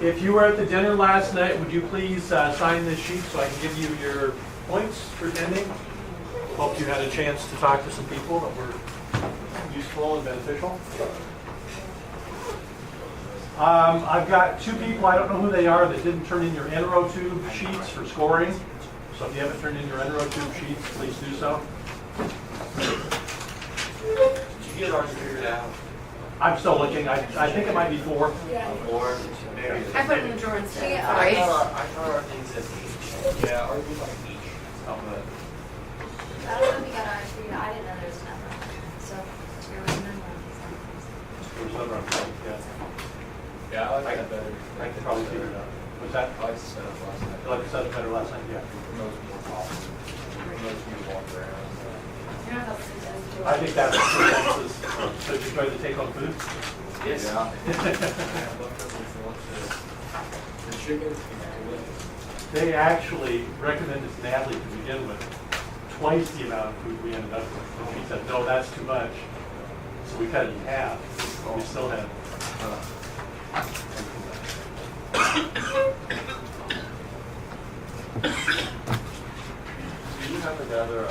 If you were at the dinner last night, would you please sign this sheet so I can give you your points for attending? Hope you had a chance to talk to some people that were useful and beneficial. I've got two people, I don't know who they are, that didn't turn in your NRO2 sheets for scoring. So if you haven't turned in your NRO2 sheets, please do so. Did you get ours figured out? I'm still looking. I think it might be 4. Yeah. Or maybe. I put it in the drawer instead. I Sorry. thought our thing said each. Yeah, ours was like each. Oh, but I don't know if we got ours figured out. I didn't know there was a number. So there was a number on these items. there's another on top, yeah. Yeah, I like that better. I can probably figure it out. What's that? I like the setup last night. You like the setup better last night? Yeah. Most more possible. Most you walk around. You know how this is too. I think that's the consensus. So did you try to take home food? Yes. Yeah. The chicken is delicious. They actually recommended to Natalie to begin with twice the amount of food we ended up with. And she said, no, that's too much. So we cut it in half. We still had. Do you have another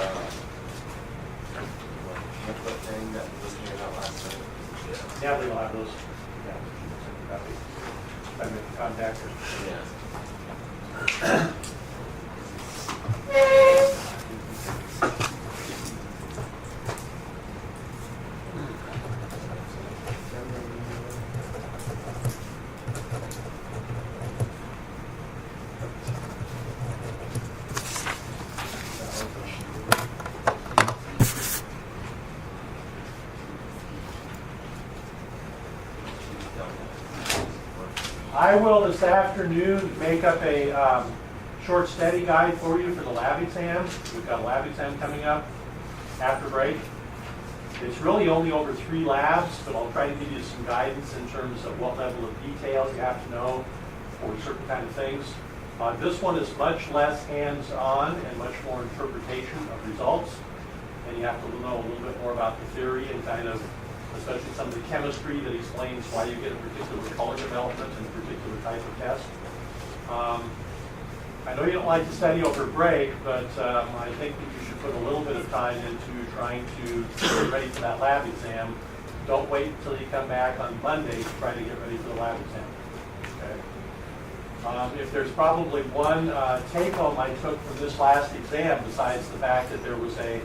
template thing that was handed out last night? Yeah. Natalie will have those. Yeah. She'll send you a copy. I make contact her. Yeah. I will this afternoon make up a short study guide for you for the lab exam. We've got a lab exam coming up after break. It's really only over 3 labs, but I'll try to give you some guidance in terms of what level of details you have to know for certain kind of things. This one is much less hands-on and much more interpretation of results. And you have to know a little bit more about the theory and kind of, especially some of the chemistry that explains why you get a particular color development and a particular type of test. I know you don't like to study over break, but I think that you should put a little bit of time into trying to get ready for that lab exam. Don't wait until you come back on Monday to try to get ready for the lab exam. Okay? If there's probably one take-home I took from this last exam, besides the fact that there was a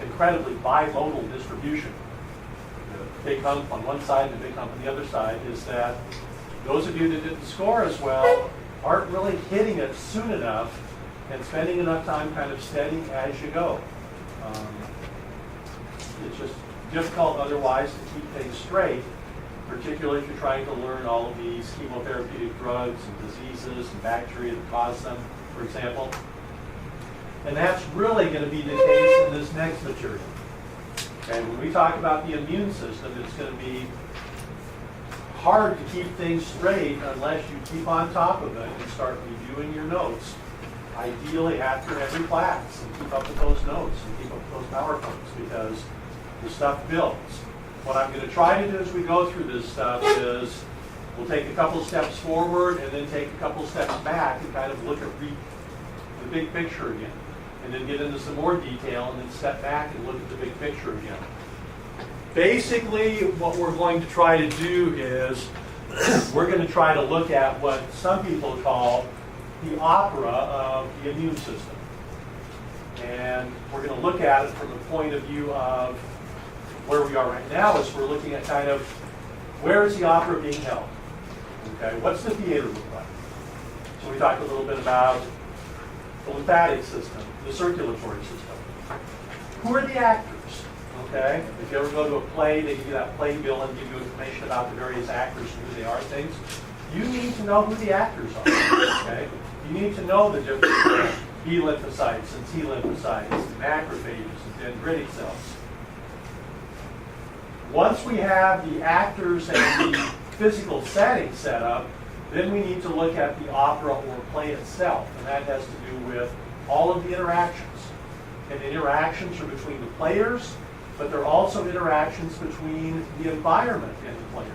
incredibly bimodal distribution, the big hump on one side and the big hump on the other side, is that those of you that didn't score as well aren't really hitting it soon enough and spending enough time kind of studying as you go. It's just difficult otherwise to keep things straight, particularly if you're trying to learn all of these chemotherapeutic drugs and diseases and bacteria that cause them, for example. And that's really going to be the case in this next material. Okay, when we talk about the immune system, it's going to be hard to keep things straight unless you keep on top of it and start reviewing your notes, ideally after every class, and keep up with those notes and keep up with those PowerPoints, because the stuff builds. What I'm going to try to do as we go through this stuff is we'll take a couple steps forward and then take a couple steps back and kind of look at the big picture again, and then get into some more detail and then step back and look at the big picture again. Basically, what we're going to try to do is we're going to try to look at what some people call the opera of the immune system. And we're going to look at it from the point of view of where we are right now, is we're looking at kind of where is the opera being held? Okay, what's the theater look like? So we talked a little bit about the lymphatic system, the circulatory system. Who are the actors? Okay, if you ever go to a play, they give you that playbill and give you information about the various actors and who they are, things. You need to know who the actors are. Okay, you need to know the difference between B lymphocytes and T lymphocytes, and macrophages and dendritic cells. Once we have the actors and the physical setting set up, then we need to look at the opera or play itself, and that has to do with all of the interactions. And the interactions are between the players, but there are also interactions between the environment and the players.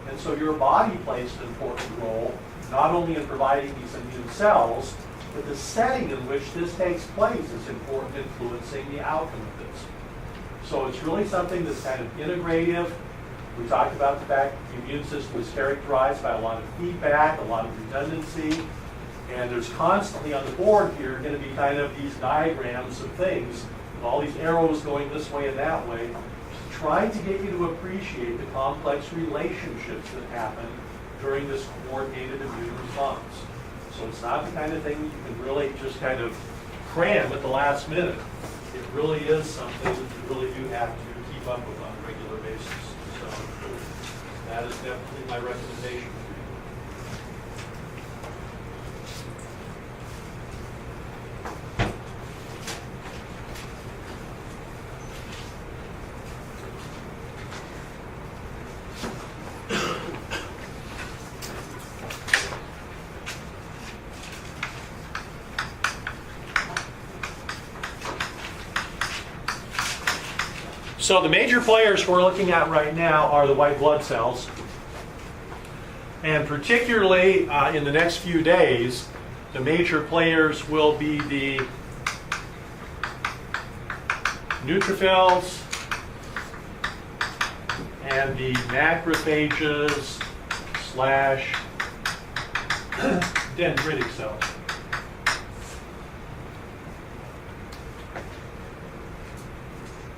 And so your body plays an important role not only in providing these immune cells, but the setting in which this takes place is important, influencing the outcome of this. So it's really something that's kind of integrative. We talked about the fact that the immune system is characterized by a lot of feedback, a lot of redundancy, and there's constantly on the board here going to be kind of these diagrams of things, with all these arrows going this way and that way, trying to get you to appreciate the complex relationships that happen during this coordinated immune response. So it's not the kind of thing that you can really just kind of cram at the last minute. It really is something that you really do have to keep up with on a regular basis. So that is definitely my recommendation. So the major players we're looking at right now are the white blood cells. And particularly in the next few days, the major players will be the neutrophils and the macrophages / dendritic cells.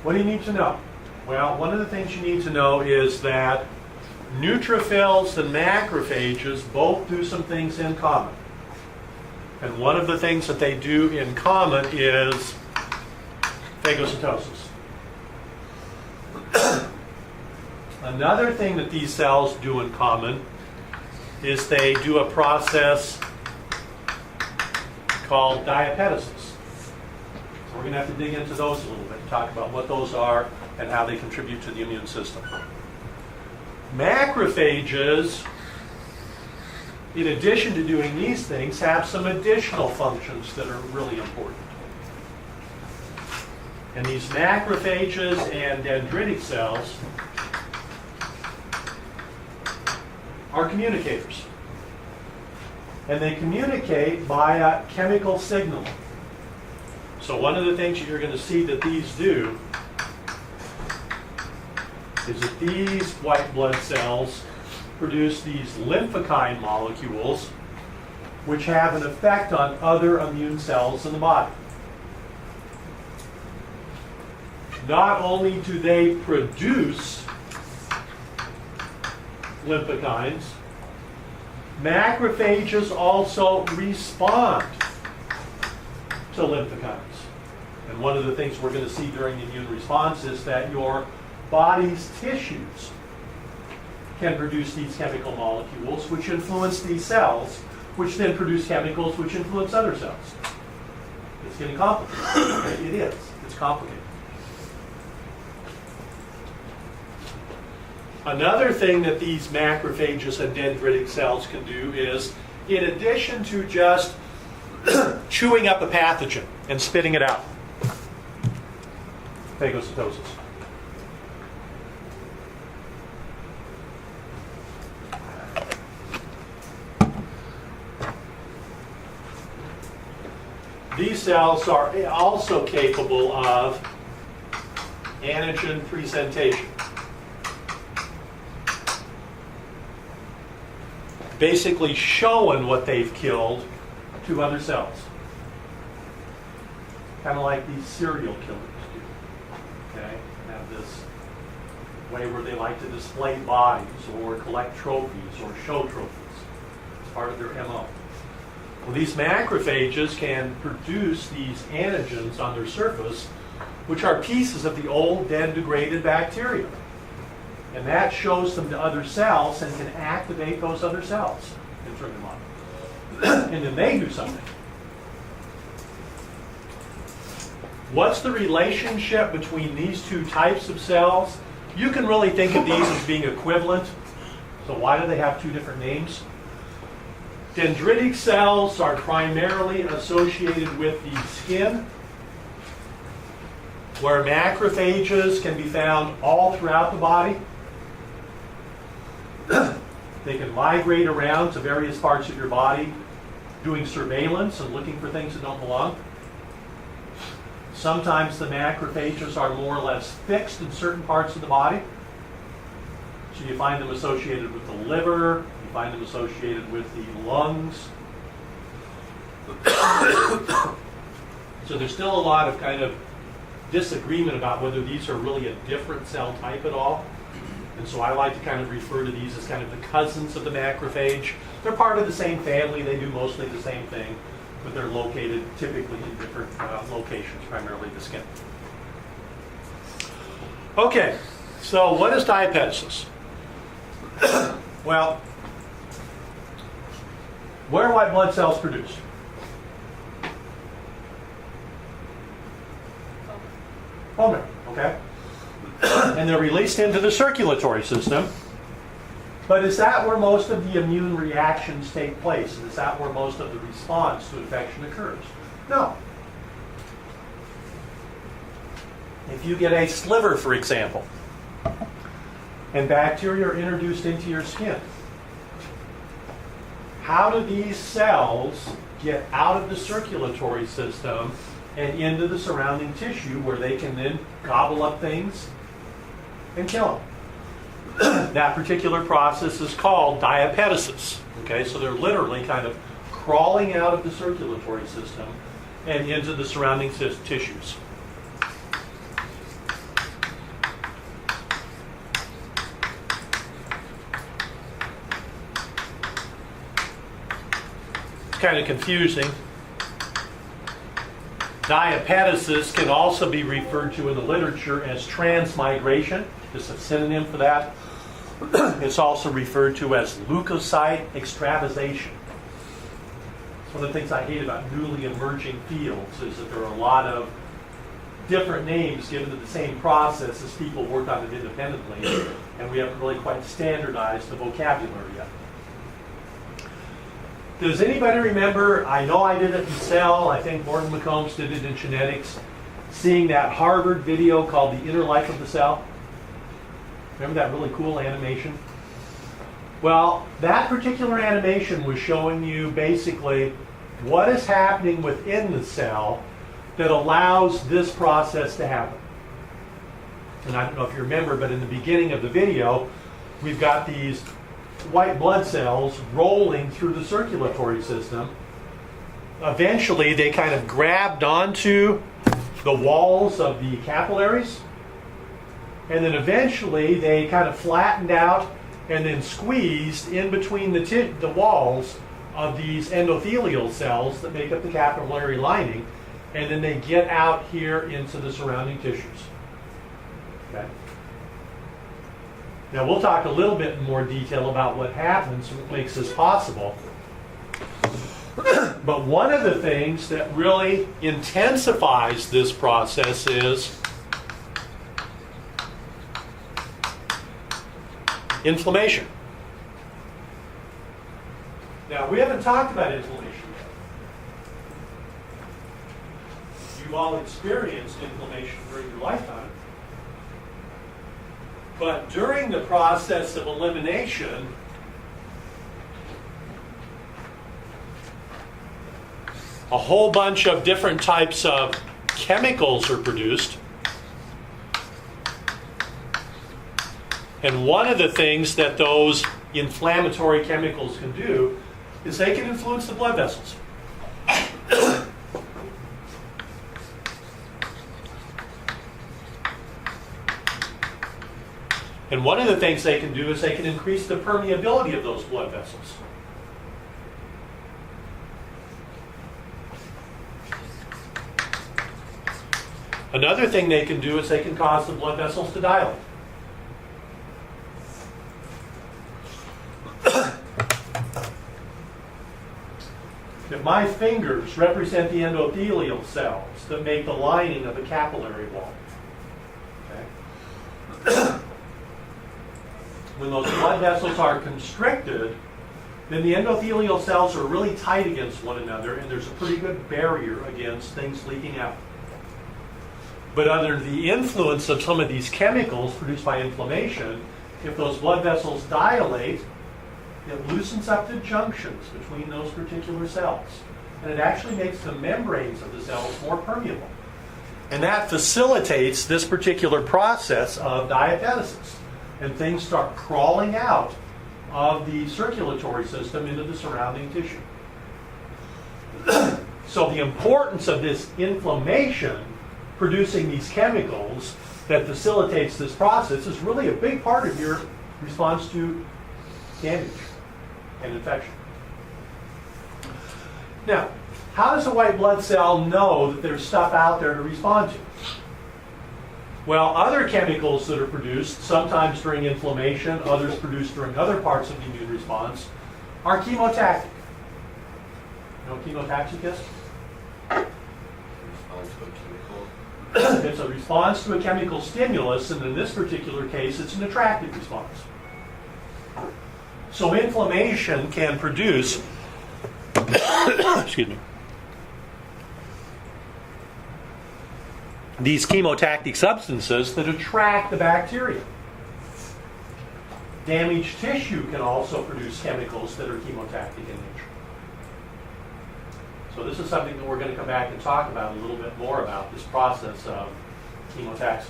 What do you need to know? Well, one of the things you need to know is that neutrophils and macrophages both do some things in common. And one of the things that they do in common is phagocytosis. Another thing that these cells do in common is they do a process called diapetesis. So we're going to have to dig into those a little bit and talk about what those are and how they contribute to the immune system. Macrophages, in addition to doing these things, have some additional functions that are really important. And these macrophages and dendritic cells are communicators. And they communicate via chemical signaling. So one of the things that you're going to see that these do is that these white blood cells produce these lymphokine molecules which have an effect on other immune cells in the body. Not only do they produce lymphokines, macrophages also respond to lymphokines. And one of the things we're going to see during the immune response is that your body's tissues can produce these chemical molecules which influence these cells, which then produce chemicals which influence other cells. It's getting complicated. It is. It's complicated. Another thing that these macrophages and dendritic cells can do is, in addition to just chewing up a pathogen and spitting it out, phagocytosis. These cells are also capable of antigen presentation. Basically showing what they've killed to other cells. Kind of like these serial killers do. Okay? Have this way where they like to display bodies or collect trophies or show trophies. It's part of their MO. Well, these macrophages can produce these antigens on their surface, which are pieces of the old, dead, degraded bacteria. And that shows them to other cells and can activate those other cells and turn them on. And then they do something. What's the relationship between these two types of cells? You can really think of these as being equivalent. So why do they have two different names? Dendritic cells are primarily associated with the skin, where macrophages can be found all throughout the body. They can migrate around to various parts of your body, doing surveillance and looking for things that don't belong. Sometimes the macrophages are more or less fixed in certain parts of the body. So you find them associated with the liver, you find them associated with the lungs. So there's still a lot of kind of disagreement about whether these are really a different cell type at all. And so I like to kind of refer to these as kind of the cousins of the macrophage. They're part of the same family, they do mostly the same thing, but they're located typically in different locations, primarily the skin. Okay, so what is diapetesis? Well, what are white blood cells produced? Bone marrow, okay? And they're released into the circulatory system. But is that where most of the immune reactions take place? And is that where most of the response to infection occurs? No. If you get a sliver, for example, and bacteria are introduced into your skin, how do these cells get out of the circulatory system and into the surrounding tissue where they can then gobble up things and kill them? That particular process is called diapetesis. Okay, so they're literally kind of crawling out of the circulatory system and into the surrounding tissues. It's kind of confusing. Diapetesis can also be referred to in the literature as transmigration. Just a synonym for that. It's also referred to as leukocyte extravasation. It's one of the things I hate about newly emerging fields is that there are a lot of different names given to the same process as people work on it independently, and we haven't really quite standardized the vocabulary yet. Does anybody remember, I know I did it in Cell, I think Morton McCombs did it in Genetics, seeing that Harvard video called The Inner Life of the Cell? Remember that really cool animation? Well, that particular animation was showing you basically what is happening within the cell that allows this process to happen. And I don't know if you remember, but in the beginning of the video, we've got these white blood cells rolling through the circulatory system. Eventually, they kind of grabbed onto the walls of the capillaries, and then eventually they kind of flattened out and then squeezed in between the walls of these endothelial cells that make up the capillary lining, and then they get out here into the surrounding tissues. Okay. Now we'll talk a little bit in more detail about what happens, what makes this possible. But one of the things that really intensifies this process is inflammation. Now, we haven't talked about inflammation yet. You've all experienced inflammation during your lifetime. But during the process of elimination, a whole bunch of different types of chemicals are produced. And one of the things that those inflammatory chemicals can do is they can influence the blood vessels. And one of the things they can do is they can increase the permeability of those blood vessels. Another thing they can do is they can cause the blood vessels to dilate. If my fingers represent the endothelial cells that make the lining of the capillary wall. Okay? When those blood vessels are constricted, then the endothelial cells are really tight against one another, and there's a pretty good barrier against things leaking out. But under the influence of some of these chemicals produced by inflammation, if those blood vessels dilate, it loosens up the junctions between those particular cells. And it actually makes the membranes of the cells more permeable. And that facilitates this particular process of diapetesis. And things start crawling out of the circulatory system into the surrounding tissue. So the importance of this inflammation producing these chemicals that facilitates this process is really a big part of your response to damage and infection. Now, how does a white blood cell know that there's stuff out there to respond to? Well, other chemicals that are produced, sometimes during inflammation, others produced during other parts of the immune response, are chemotactic. You know what chemotaxic is? Response to a chemical. It's a response to a chemical stimulus, and in this particular case, it's an attractive response. So inflammation can produce, excuse me, these chemotactic substances that attract the bacteria. Damaged tissue can also produce chemicals that are chemotactic in nature. So this is something that we're going to come back and talk about a little bit more about, this process of chemotaxis.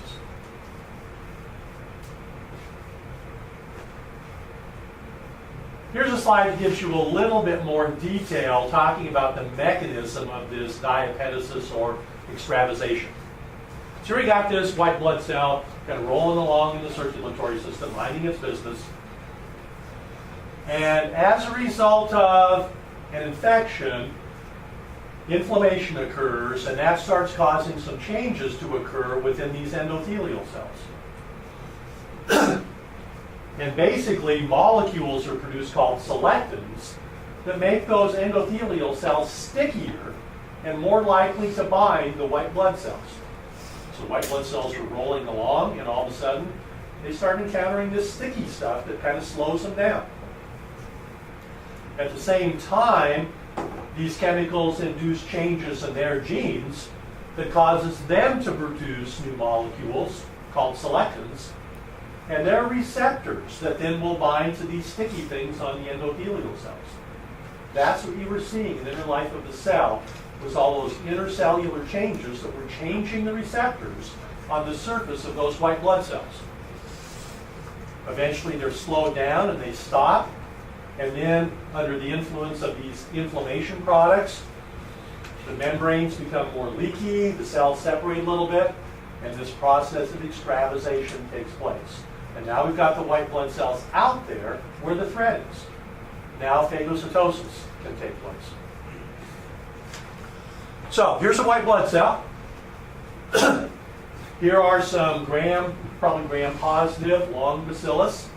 Here's a slide that gives you a little bit more detail talking about the mechanism of this diapetesis or extravasation. So here we got this white blood cell kind of rolling along in the circulatory system, minding its business. And as a result of an infection, inflammation occurs, and that starts causing some changes to occur within these endothelial cells. And basically, molecules are produced called selectins that make those endothelial cells stickier and more likely to bind the white blood cells. So white blood cells are rolling along, and all of a sudden, they start encountering this sticky stuff that kind of slows them down. At the same time, these chemicals induce changes in their genes that causes them to produce new molecules called selectins, and they're receptors that then will bind to these sticky things on the endothelial cells. That's what you were seeing in the inner life of the cell, was all those intercellular changes that were changing the receptors on the surface of those white blood cells. Eventually they're slowed down and they stop, and then under the influence of these inflammation products, the membranes become more leaky, the cells separate a little bit, and this process of extravasation takes place. And now we've got the white blood cells out there where the thread is. Now phagocytosis can take place. So here's a white blood cell. Here are some probably gram-positive long bacillus.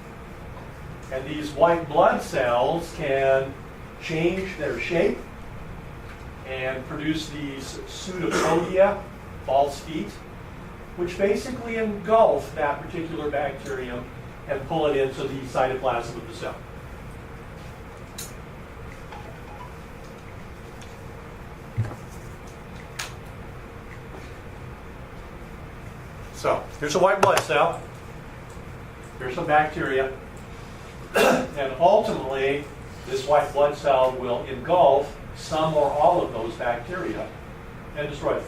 And these white blood cells can change their shape and produce these pseudopodia, false feet, which basically engulf that particular bacterium and pull it into the cytoplasm of the cell. So here's a white blood cell. Here's some bacteria. And ultimately, this white blood cell will engulf some or all of those bacteria and destroy them.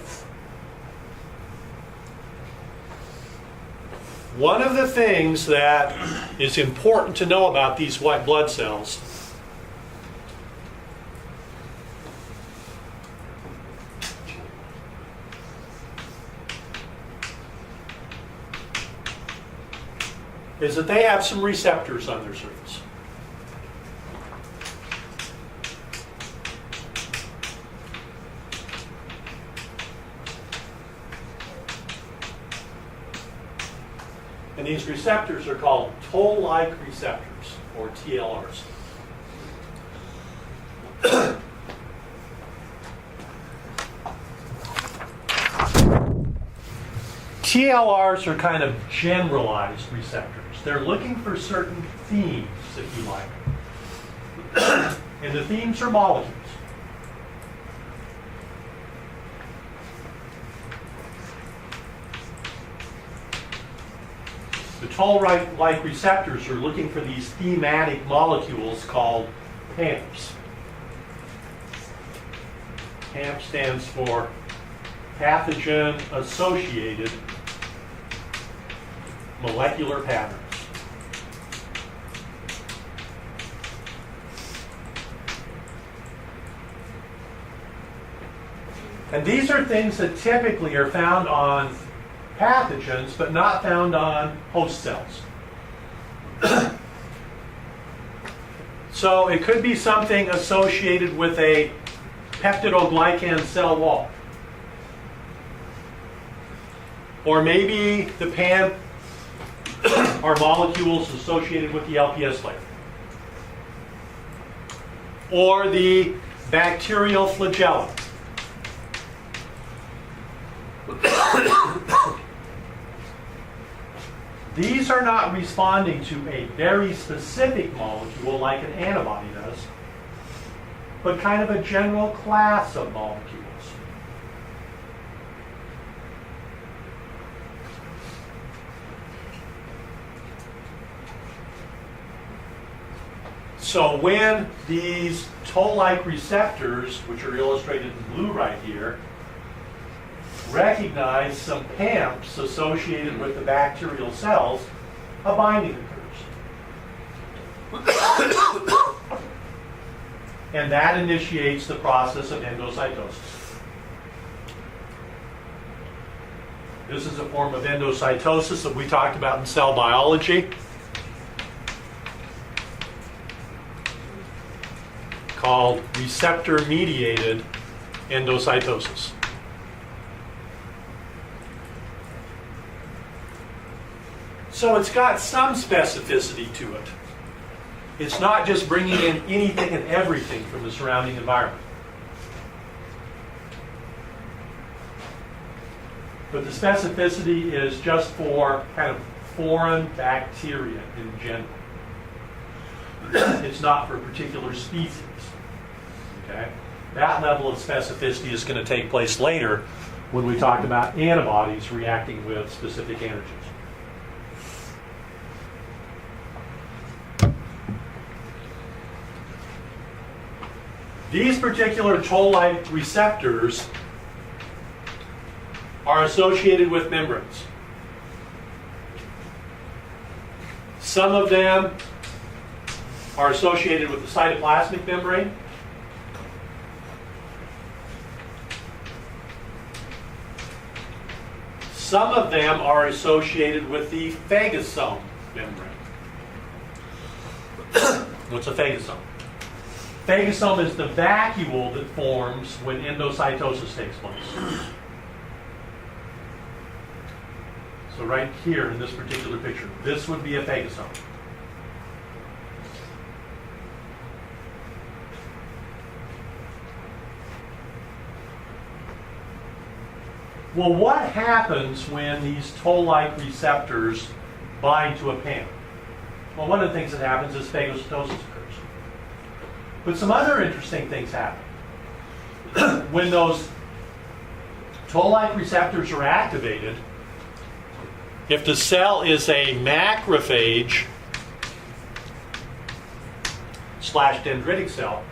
One of the things that is important to know about these white blood cells is that they have some receptors on their surface. And these receptors are called toll-like receptors, or TLRs. TLRs are kind of generalized receptors. They're looking for certain themes, if you like. And the themes are molecules. The toll-like receptors are looking for these thematic molecules called PAMPs. PAMP stands for pathogen-associated molecular patterns. And these are things that typically are found on pathogens, but not found on host cells. So it could be something associated with a peptidoglycan cell wall. Or maybe the PAMP are molecules associated with the LPS layer. Or the bacterial flagellum. These are not responding to a very specific molecule like an antibody does, but kind of a general class of molecules. So when these toll-like receptors, which are illustrated in blue right here, recognize some PAMPs associated with the bacterial cells, a binding occurs. And that initiates the process of endocytosis. This is a form of endocytosis that we talked about in cell biology, called receptor-mediated endocytosis. So it's got some specificity to it. It's not just bringing in anything and everything from the surrounding environment. But the specificity is just for kind of foreign bacteria in general. It's not for a particular species. Okay? That level of specificity is going to take place later when we talk about antibodies reacting with specific antigens. These particular toll-like receptors are associated with membranes. Some of them are associated with the cytoplasmic membrane. Some of them are associated with the phagosome membrane. What's a phagosome? Phagosome is the vacuole that forms when endocytosis takes place. So right here in this particular picture, this would be a phagosome. Well, what happens when these toll-like receptors bind to a PAMP? Well, one of the things that happens is phagocytosis occurs. But some other interesting things happen. When those toll-like receptors are activated, if the cell is a macrophage / dendritic cell,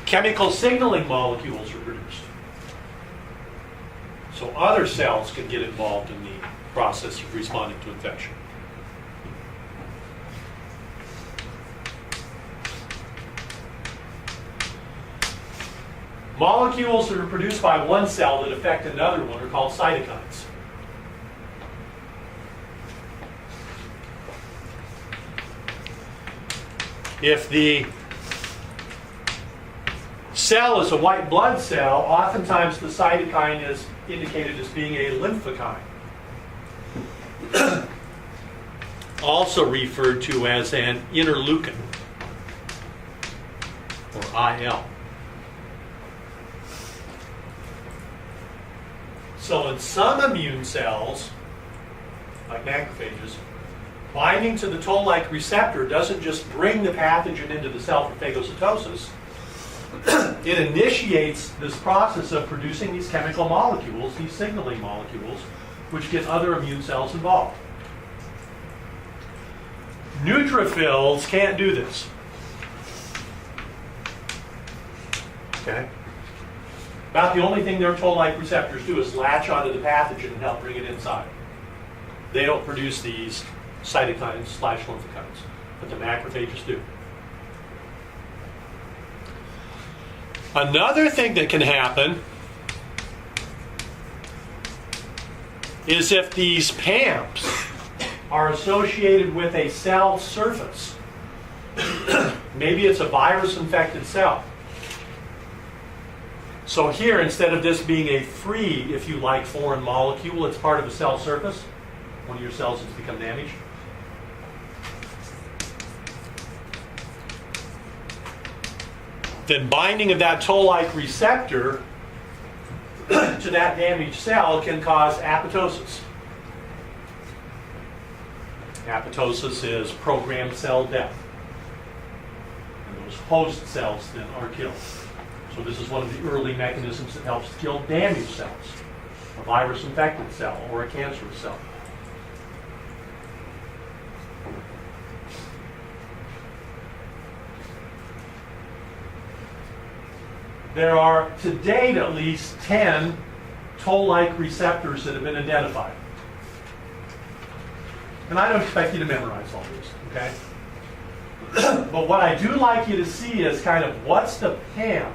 chemical signaling molecules are produced. So other cells can get involved in the process of responding to infection. Molecules that are produced by one cell that affect another one are called cytokines. If the cell is a white blood cell, oftentimes the cytokine is indicated as being a lymphokine. Also referred to as an interleukin, or IL. So in some immune cells, like macrophages, binding to the toll-like receptor doesn't just bring the pathogen into the cell for phagocytosis, it initiates this process of producing these chemical molecules, these signaling molecules, which get other immune cells involved. Neutrophils can't do this. Okay? About the only thing their toll-like receptors do is latch onto the pathogen and help bring it inside. They don't produce these cytokines/lymphokines, but the macrophages do. Another thing that can happen is if these PAMPs are associated with a cell surface. Maybe it's a virus-infected cell. So here, instead of this being a free, if you like, foreign molecule, it's part of a cell surface. One of your cells has become damaged. Then binding of that toll-like receptor to that damaged cell can cause apoptosis. Apoptosis is programmed cell death. And those host cells then are killed. So this is one of the early mechanisms that helps kill damaged cells, a virus-infected cell or a cancerous cell. There are, to date, at least 10 toll-like receptors that have been identified. And I don't expect you to memorize all these, okay? But what I do like you to see is kind of what's the PAM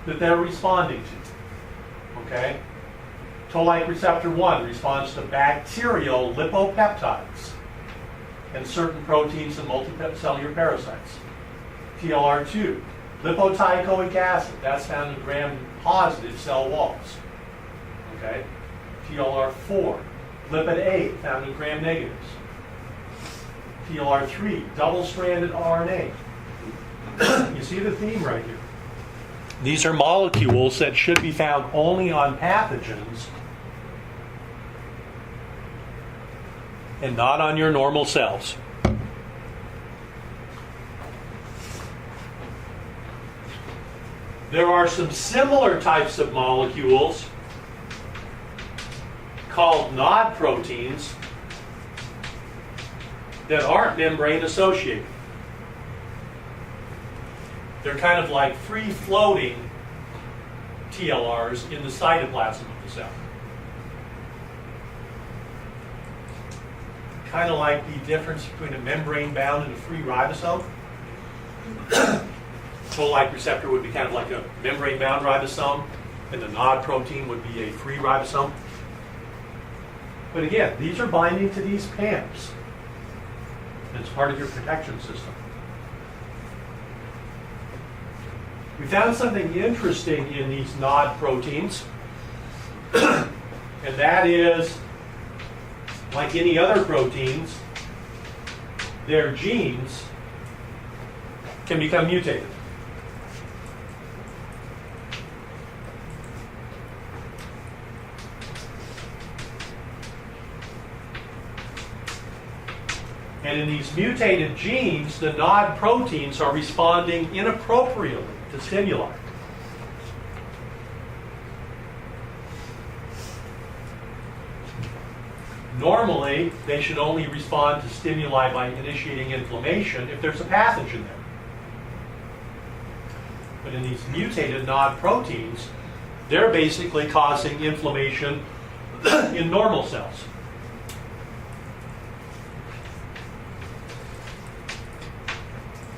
that they're responding to, okay? Toll-like receptor 1 responds to bacterial lipopeptides and certain proteins and multicellular parasites. TLR2, lipoteichoic acid, that's found in gram-positive cell walls, okay? TLR4, lipid 8, found in gram-negatives. TLR3, double-stranded RNA. You see the theme right here. These are molecules that should be found only on pathogens and not on your normal cells. There are some similar types of molecules called NOD proteins that aren't membrane associated. They're kind of like free-floating TLRs in the cytoplasm of the cell. Kind of like the difference between a membrane-bound and a free ribosome. Toll-like receptor would be kind of like a membrane-bound ribosome, and the NOD protein would be a free ribosome. But again, these are binding to these PAMPs. It's part of your protection system. We found something interesting in these NOD proteins, and that is, like any other proteins, their genes can become mutated. And in these mutated genes, the NOD proteins are responding inappropriately to stimuli. Normally, they should only respond to stimuli by initiating inflammation if there's a pathogen there. But in these mutated NOD proteins, they're basically causing inflammation in normal cells.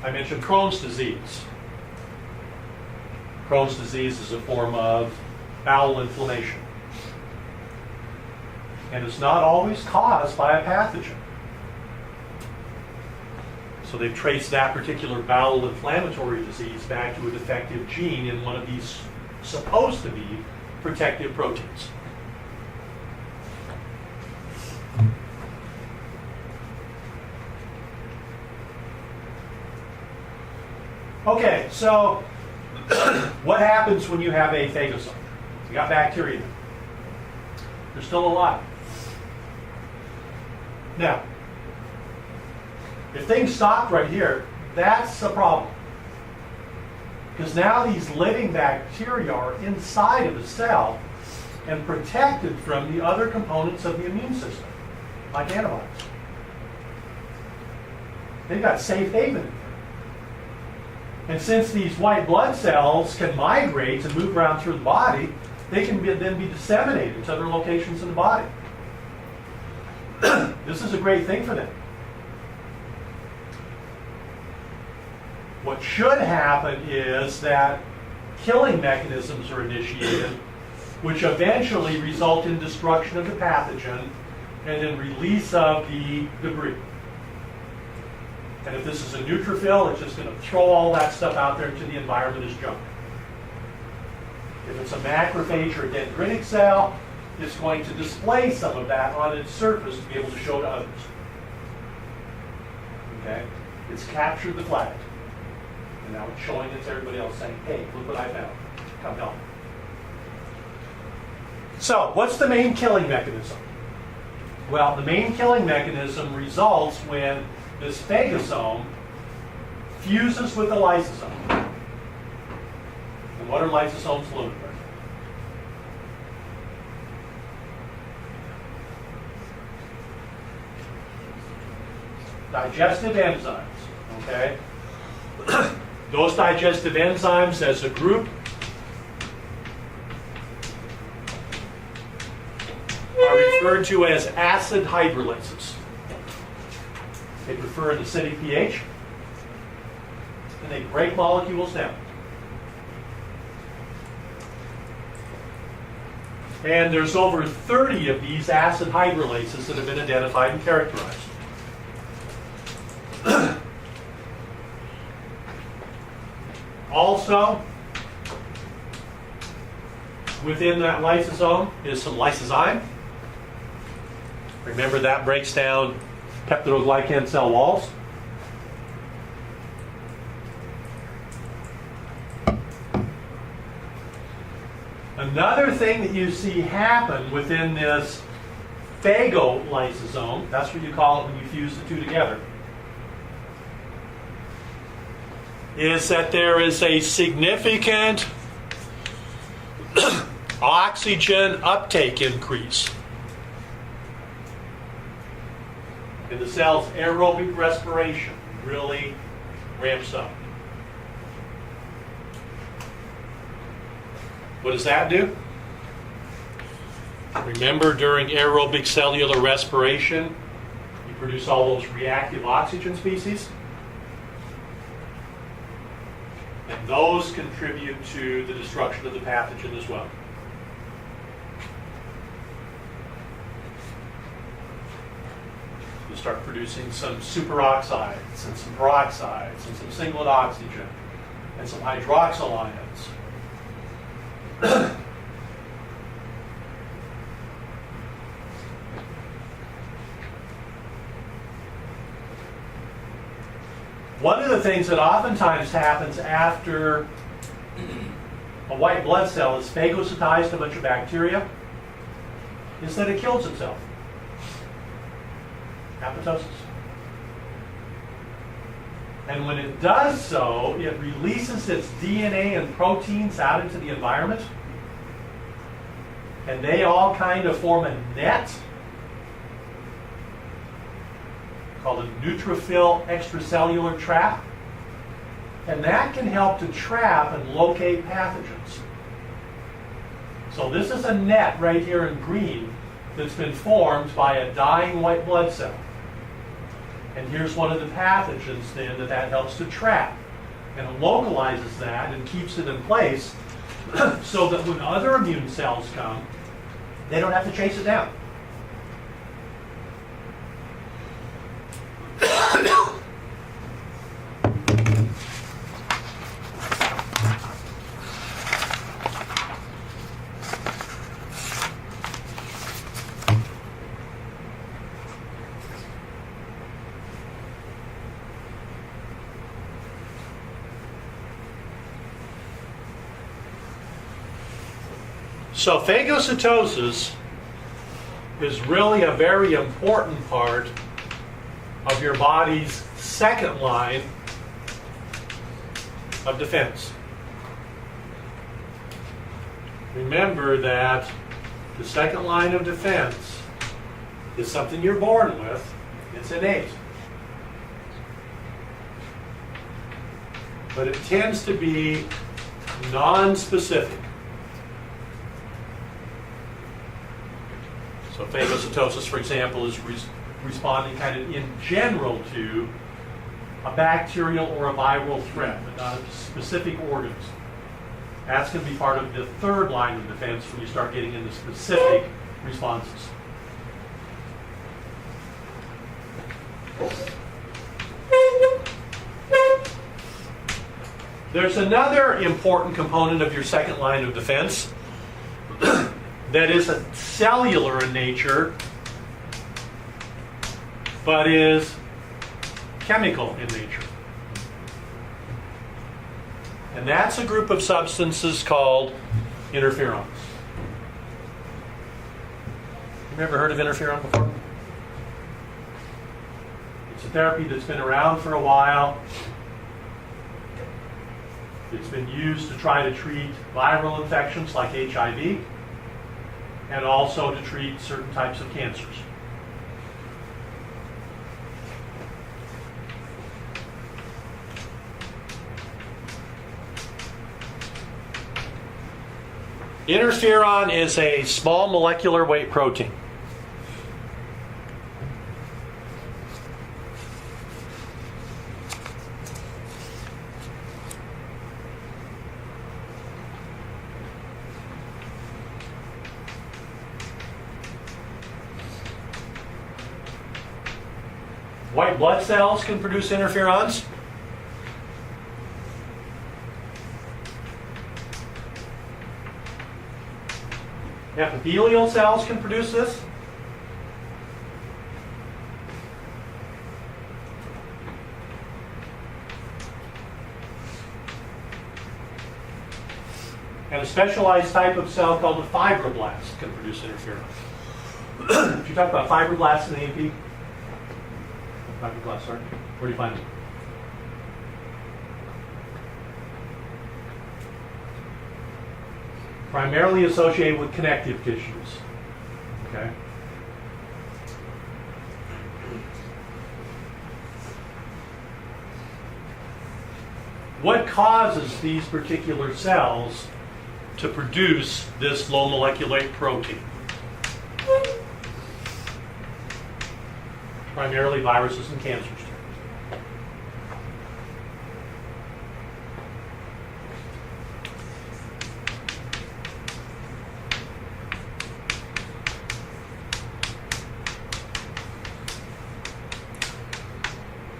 I mentioned Crohn's disease. Crohn's disease is a form of bowel inflammation. And it's not always caused by a pathogen. So they've traced that particular bowel inflammatory disease back to a defective gene in one of these supposed to be protective proteins. Okay, so what happens when you have a phagosome? You got bacteria there. They're still alive. Now, if things stopped right here, that's a problem. Because now these living bacteria are inside of the cell and protected from the other components of the immune system, like antibodies. They've got safe haven in there. And since these white blood cells can migrate and move around through the body, they can then be disseminated to other locations in the body. This is a great thing for them. What should happen is that killing mechanisms are initiated, which eventually result in destruction of the pathogen and then release of the debris. And if this is a neutrophil, it's just going to throw all that stuff out there into the environment as junk. If it's a macrophage or a dendritic cell, it's going to display some of that on its surface to be able to show to others. Okay? It's captured the flag. And now it's showing it to everybody else saying, hey, look what I found. Come help. So, what's the main killing mechanism? Well, the main killing mechanism results when this phagosome fuses with a lysosome. And what are lysosomes loaded with? Digestive enzymes, okay? Those digestive enzymes as a group are referred to as acid hydrolases. They prefer an acidic pH, and they break molecules down. And there's over 30 of these acid hydrolases that have been identified and characterized. Also, within that lysosome is some lysozyme. Remember that breaks down peptidoglycan cell walls. Another thing that you see happen within this phagolysosome, that's what you call it when you fuse the two together, is that there is a significant oxygen uptake increase. And the cell's aerobic respiration really ramps up. What does that do? Remember, during aerobic cellular respiration, you produce all those reactive oxygen species? And those contribute to the destruction of the pathogen as well. You start producing some superoxides and some peroxides and some singlet oxygen and some hydroxyl ions. One of the things that oftentimes happens after a white blood cell is phagocytized a bunch of bacteria is that it kills itself. Apoptosis. And when it does so, it releases its DNA and proteins out into the environment. And they all kind of form a net called a neutrophil extracellular trap. And that can help to trap and locate pathogens. So this is a net right here in green that's been formed by a dying white blood cell. And here's one of the pathogens then that helps to trap. And it localizes that and keeps it in place so that when other immune cells come, they don't have to chase it down. So phagocytosis is really a very important part of your body's second line of defense. remember that the second line of defense is something you're born with. It's innate. But it tends to be non-specific. So phagocytosis, for example, is responding kind of in general to a bacterial or a viral threat, but not a specific organism. That's going to be part of the third line of defense when you start getting into specific responses. There's another important component of your second line of defense that is cellular in nature, but is chemical in nature. And that's a group of substances called interferons. Have you ever heard of interferon before? It's a therapy that's been around for a while. It's been used to try to treat viral infections like HIV and also to treat certain types of cancers. Interferon is a small molecular weight protein. White blood cells can produce interferons. Epithelial cells can produce this. And a specialized type of cell called a fibroblast can produce interferon. Did you talk about fibroblasts in the AP? Fibroblasts, sorry. Where do you find them? Primarily associated with connective tissues. Okay? What causes these particular cells to produce this low molecular weight protein? Primarily viruses and cancers.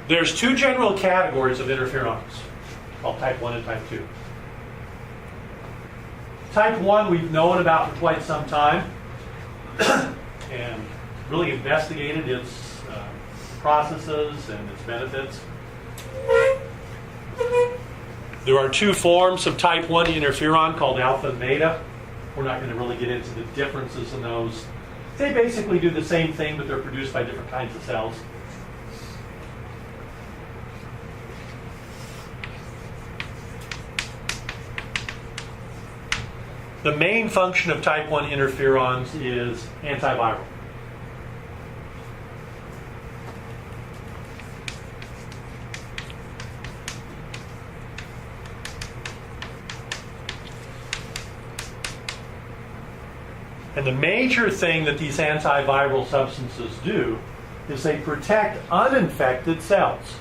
There's two general categories of interferons, called type 1 and type 2. Type 1 we've known about for quite some time and really investigated its processes and its benefits. There are two forms of type 1 interferon called alpha and beta. We're not going to really get into the differences in those. They basically do the same thing, but they're produced by different kinds of cells. The main function of type 1 interferons is antiviral. And the major thing that these antiviral substances do is they protect uninfected cells.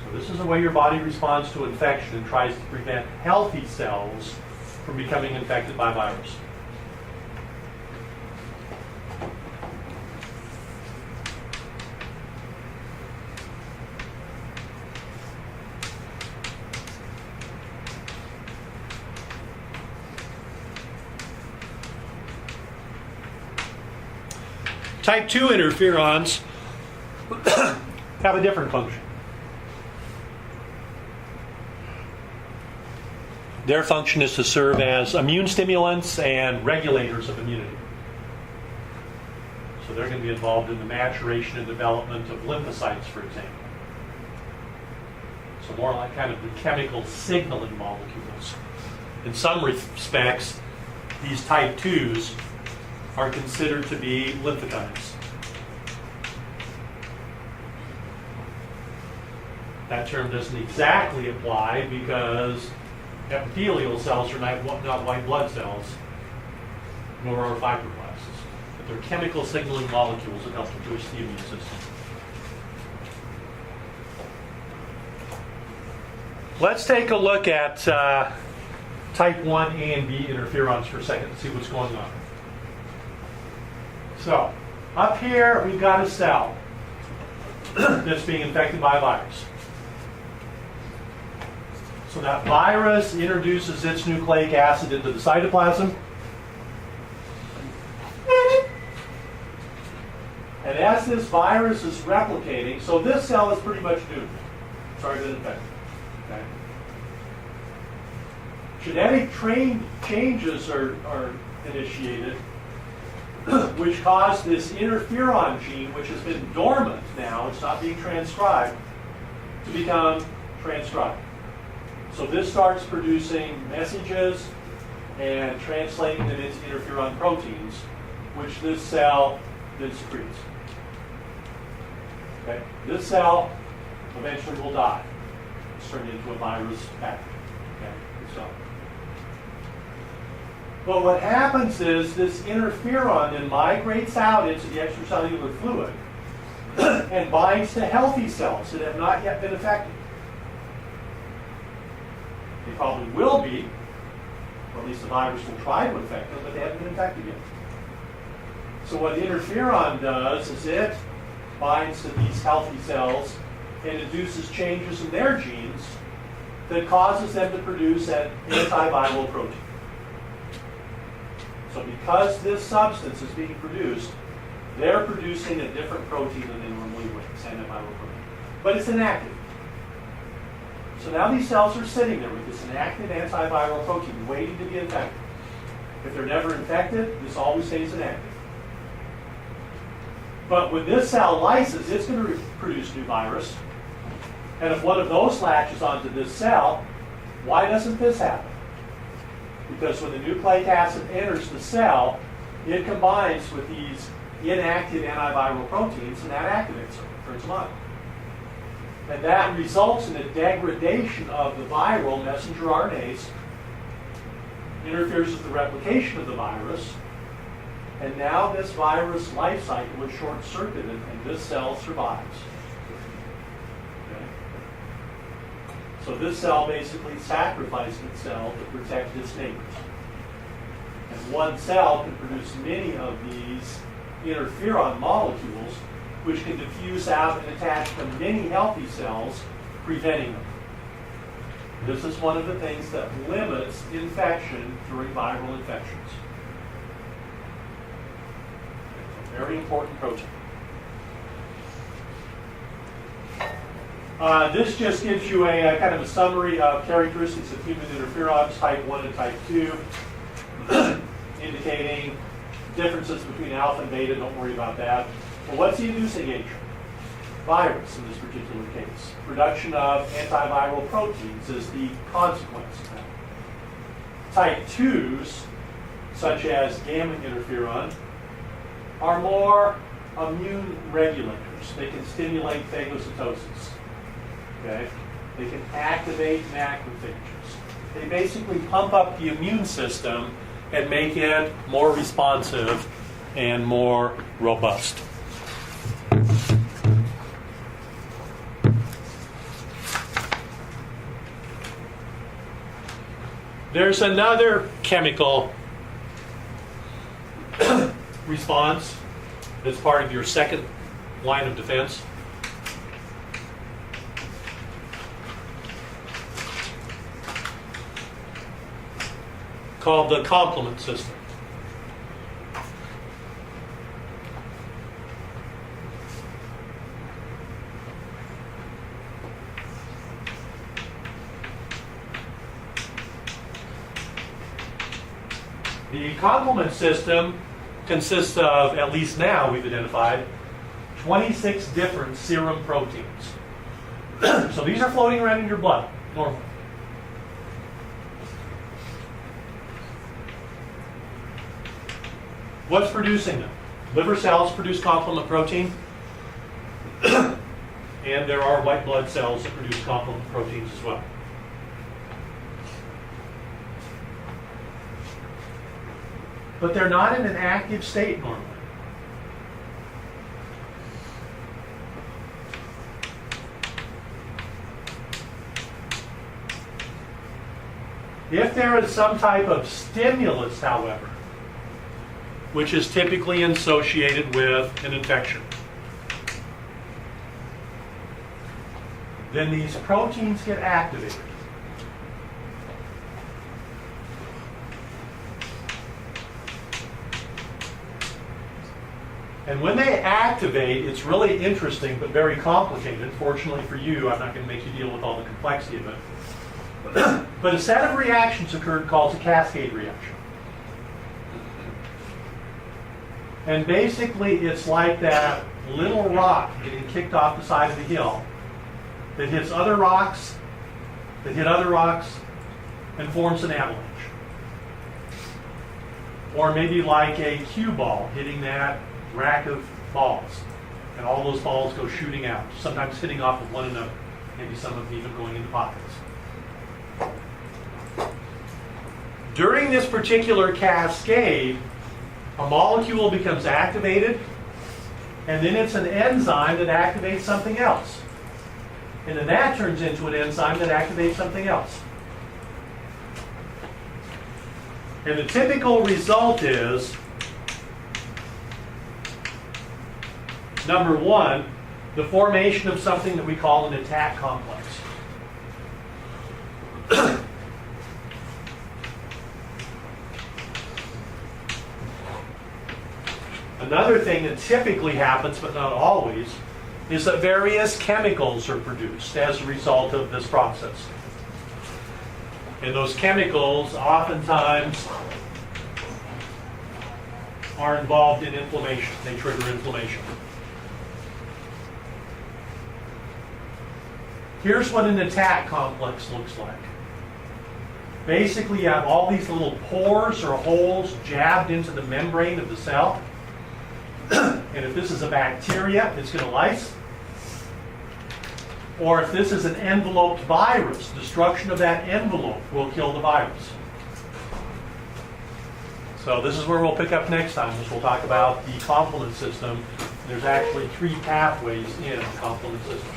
So this is the way your body responds to infection and tries to prevent healthy cells from becoming infected by virus. Type 2 interferons have a different function. Their function is to serve as immune stimulants and regulators of immunity. So they're going to be involved in the maturation and development of lymphocytes, for example. So more like kind of the chemical signaling molecules In some respects, these type 2s are considered to be lymphocytes. That term doesn't exactly apply because epithelial cells are not white blood cells, nor are fibroblasts. But they're chemical signaling molecules that help to boost the immune system. Let's take a look at type 1 A and B interferons for a second and see what's going on. So, up here we've got a cell that's being infected by a virus. So that virus introduces its nucleic acid into the cytoplasm. And as this virus is replicating, so this cell is pretty much doomed. It's already been infected. Okay? Genetic changes are initiated, which cause this interferon gene, which has been dormant now, it's not being transcribed, to become transcribed. So this starts producing messages and translating them into interferon proteins, which this cell then secretes. Okay? This cell eventually will die. It's turned into a virus pathogen. Okay? So, but what happens is this interferon then migrates out into the extracellular fluid and binds to healthy cells that have not yet been affected. They probably will be, or at least the virus will try to infect them, but they haven't been infected yet. So what interferon does is it binds to these healthy cells and induces changes in their genes that causes them to produce an antiviral protein. So because this substance is being produced, they're producing a different protein than they normally would, this antiviral protein. But it's inactive. So now these cells are sitting there with this inactive antiviral protein waiting to be infected. If they're never infected, this always stays inactive. But when this cell lyses, it's going to produce new virus. And if one of those latches onto this cell, why doesn't this happen? Because when the nucleic acid enters the cell, it combines with these inactive antiviral proteins, and that activates them, turns them on. And that results in a degradation of the viral messenger RNAs, interferes with the replication of the virus, and now this virus life cycle is short-circuited and this cell survives. Okay? So this cell basically sacrificed itself to protect its neighbors. And one cell can produce many of these interferon molecules which can diffuse out and attach to many healthy cells, preventing them. This is one of the things that limits infection during viral infections. It's a very important protein. This just gives you a kind of a summary of characteristics of human interferons, type 1 and type 2, indicating differences between alpha and beta. Don't worry about that. Well, what's the inducing agent? Virus in this particular case. Production of antiviral proteins is the consequence of that. Type 2s, such as gamma interferon, are more immune regulators. They can stimulate phagocytosis. Okay? They can activate macrophages. They basically pump up the immune system and make it more responsive and more robust. There's another chemical response that's part of your second line of defense. Called the complement system. The complement system consists of, at least now we've identified, 26 different serum proteins. So these are floating around in your blood, normally. What's producing them? Liver cells produce complement protein, and there are white blood cells that produce complement proteins as well. But they're not in an active state normally. If there is some type of stimulus, however, which is typically associated with an infection, then these proteins get activated. And when they activate, it's really interesting but very complicated. Fortunately for you, I'm not going to make you deal with all the complexity of it. But a set of reactions occurred called a cascade reaction. And basically, it's like that little rock getting kicked off the side of the hill that hits other rocks, that hit other rocks, and forms an avalanche. Or maybe like a cue ball hitting that rack of balls, and all those balls go shooting out, sometimes hitting off of one another, maybe some of them even going into pockets. During this particular cascade, a molecule becomes activated, and then it's an enzyme that activates something else. And then that turns into an enzyme that activates something else. And the typical result is, number one, the formation of something that we call an attack complex. Another thing that typically happens, but not always, is that various chemicals are produced as a result of this process. And those chemicals oftentimes are involved in inflammation. They trigger inflammation. Here's what an attack complex looks like. Basically, you have all these little pores or holes jabbed into the membrane of the cell. And if this is a bacteria, it's going to lyse. Or if this is an enveloped virus, destruction of that envelope will kill the virus. So this is where we'll pick up next time, as we'll talk about the complement system. There's actually 3 pathways in the complement system.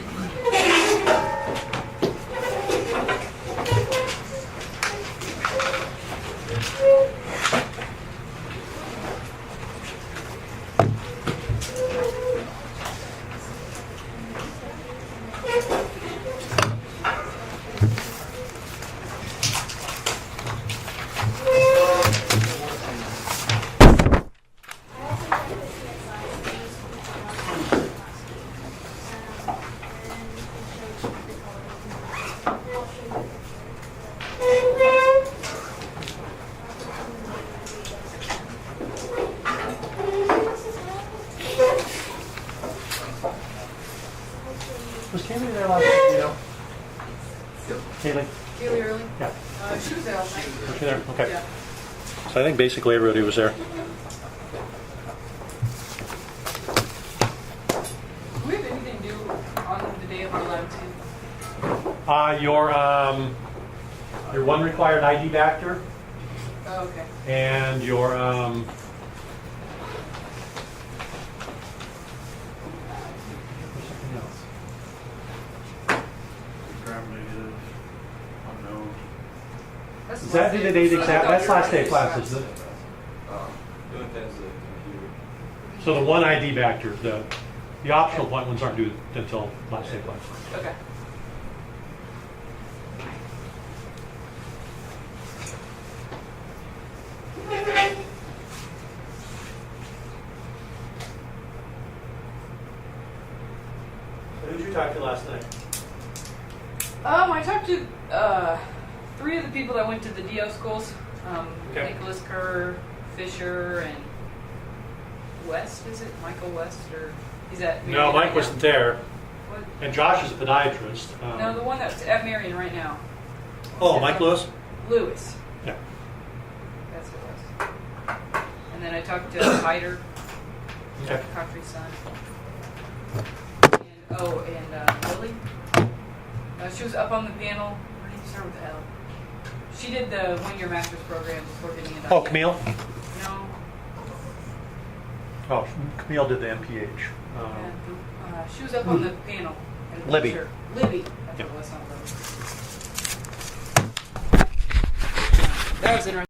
Was Kaylee there last night? You know? Kaylee? Really early? Yeah. She was there last night. Was she there? Okay. Yeah. So I think basically everybody was there. Do we have anything due on the day of our lab too? Your one required ID factor Oh, okay. and your something else. Gram-negative, unknown. That's Is that the date exact? That's last day of class, isn't it? Doing things with the computer. So the one ID factor, the optional ones aren't due until last day of class. Okay. So who did you talk to last night? I talked to 3 of the people that went to the DO schools. Okay. Nicholas Kerr, Fisher, and West, is it? Michael West? Or he's at No, Marion Mike right wasn't now. there. What? And Josh is a podiatrist. No, the one that's at Marion right now. Oh, Mike Lewis? Lewis. Yeah. That's who it was. And then I talked to Hyder, Okay. Country's son. And Lily. She was up on the panel. Her name's start with the L. She did the one-year master's program before getting into Oh, Camille? No. Oh, Camille did the MPH. She was up on the panel. And Libby. Sure. Libby. That's Yep. what it was, not Libby. That was interesting.